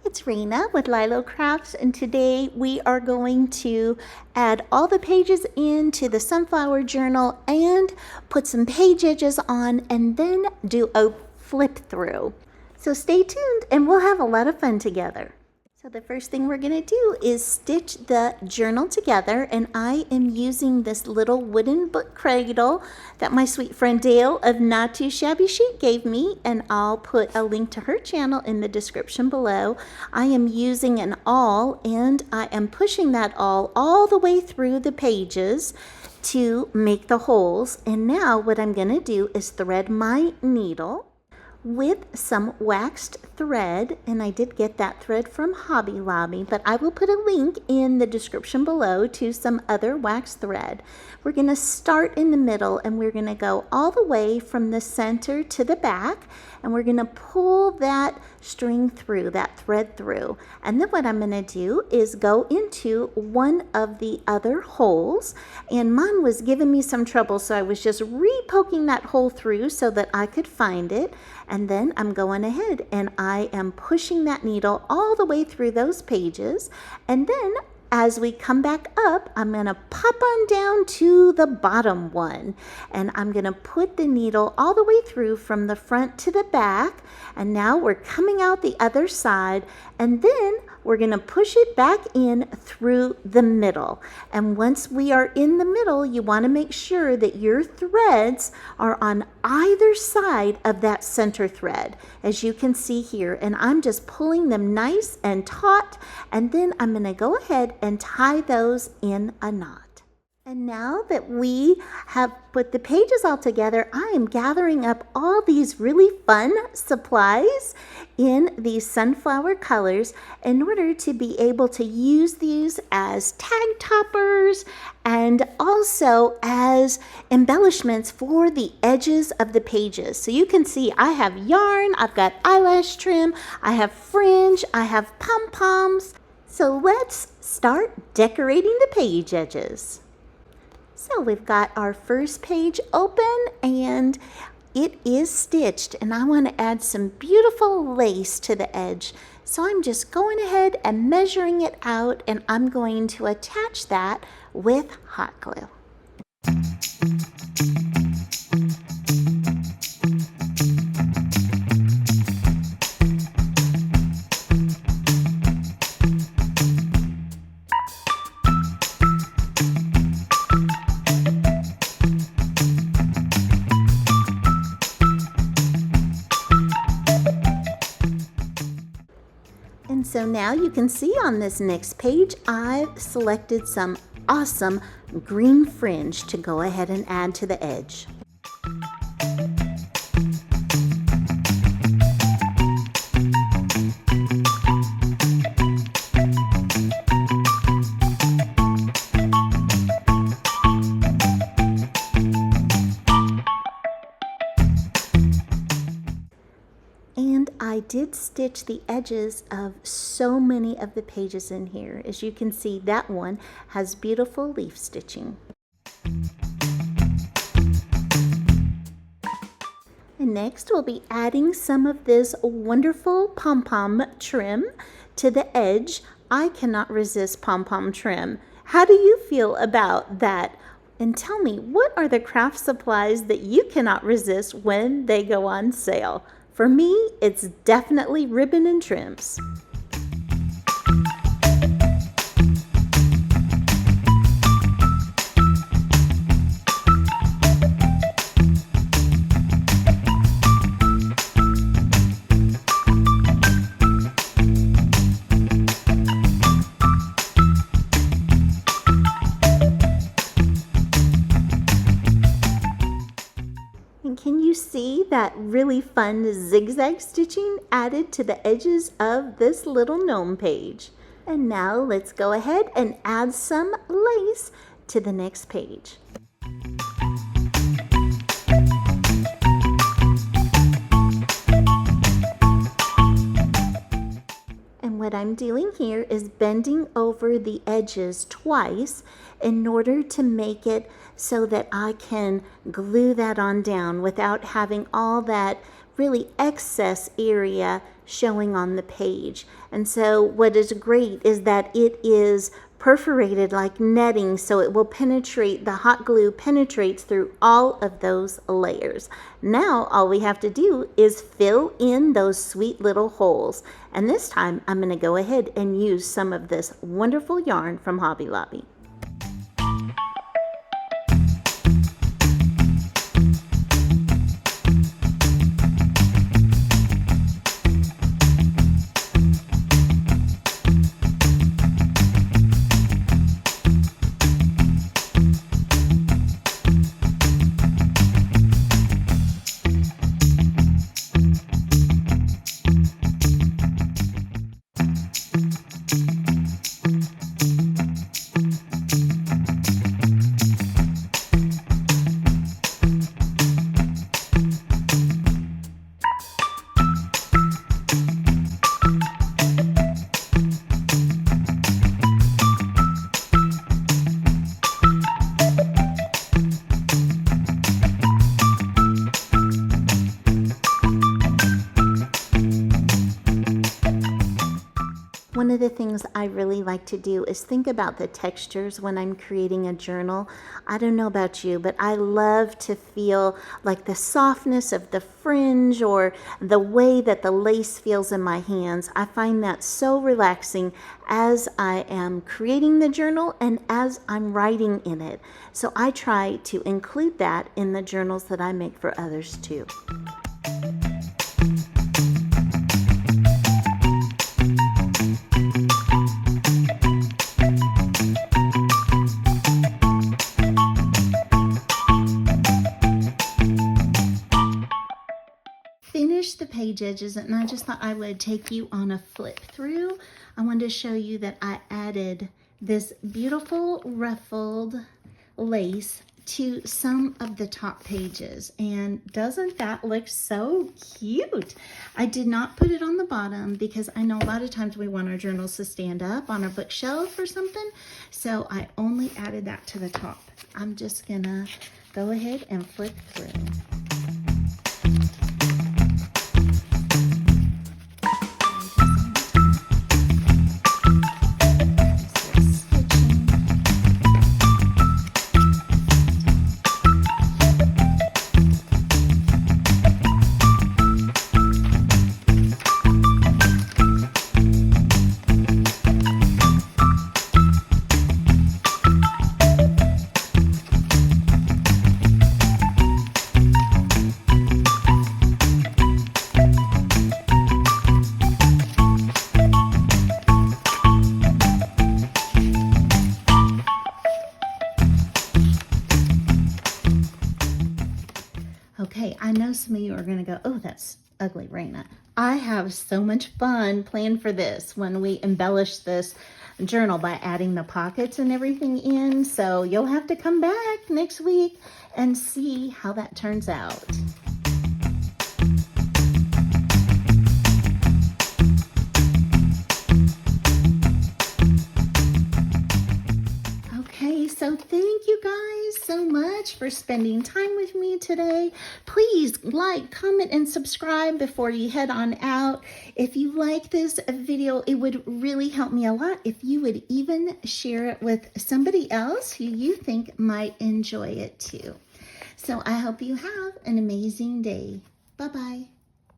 It's Rena with Lylo Crafts, and today we are going to add all the pages into the sunflower journal and put some page edges on and then do a flip through. So stay tuned and we'll have a lot of fun together. So the first thing we're going to do is stitch the journal together, and I am using this little wooden book cradle that my sweet friend Dale of Not Too Shabby Chic gave me, and I'll put a link to her channel in the description below. I am using an awl, and I am pushing that awl all the way through the pages to make the holes. And now what I'm going to do is thread my needle with some waxed thread, and I did get that thread from Hobby Lobby, but I will put a link in the description below to some other waxed thread. We're going to start in the middle, and we're going to go all the way from the center to the back, and we're going to pull that string through, that thread through. And then what I'm going to do is go into one of the other holes, and mine was giving me some trouble, so I was just re-poking that hole through so that I could find it. And then I'm going ahead and I am pushing that needle all the way through those pages. And then as we come back up, I'm going to pop on down to the bottom one. And I'm going to put the needle all the way through from the front to the back. And now we're coming out the other side. And then we're going to push it back in through the middle. And once we are in the middle, you want to make sure that your threads are on either side of that center thread, as you can see here. And I'm just pulling them nice and taut, and then I'm going to go ahead and tie those in a knot. And now that we have put the pages all together, I am gathering up all these really fun supplies in these sunflower colors in order to be able to use these as tag toppers and also as embellishments for the edges of the pages. So you can see I have yarn, I've got eyelash trim, I have fringe, I have pom-poms. So let's start decorating the page edges. So we've got our first page open and it is stitched, and I want to add some beautiful lace to the edge. So I'm just going ahead and measuring it out, and I'm going to attach that with hot glue. And so now you can see on this next page, I've selected some awesome green fringe to go ahead and add to the edge. And I did stitch the edges of so many of the pages in here. As you can see, that one has beautiful leaf stitching. And next we'll be adding some of this wonderful pom-pom trim to the edge. I cannot resist pom-pom trim. How do you feel about that? And tell me, what are the craft supplies that you cannot resist when they go on sale? For me, it's definitely ribbon and trims. Can you see that really fun zigzag stitching added to the edges of this little gnome page? And now let's go ahead and add some lace to the next page. And what I'm doing here is bending over the edges twice in order to make it so that I can glue that on down without having all that really excess area showing on the page. And so what is great is that it is perforated like netting, so it will penetrate, the hot glue penetrates through all of those layers. Now all we have to do is fill in those sweet little holes. And this time I'm going to go ahead and use some of this wonderful yarn from Hobby Lobby. One of the things I really like to do is think about the textures when I'm creating a journal. I don't know about you, but I love to feel like the softness of the fringe or the way that the lace feels in my hands. I find that so relaxing as I am creating the journal and as I'm writing in it. So I try to include that in the journals that I make for others too. Finish the page edges, and I just thought I would take you on a flip through. I wanted to show you that I added this beautiful ruffled lace to some of the top pages, and doesn't that look so cute? I did not put it on the bottom because I know a lot of times we want our journals to stand up on our bookshelf or something, so I only added that to the top. I'm just gonna go ahead and flip through. Okay, I know some of you are going to go, oh, that's ugly, Raina. I have so much fun planned for this when we embellish this journal by adding the pockets and everything in. So you'll have to come back next week and see how that turns out. So thank you guys so much for spending time with me today. Please like, comment, and subscribe before you head on out. If you like this video, it would really help me a lot if you would even share it with somebody else who you think might enjoy it too. So I hope you have an amazing day. Bye-bye.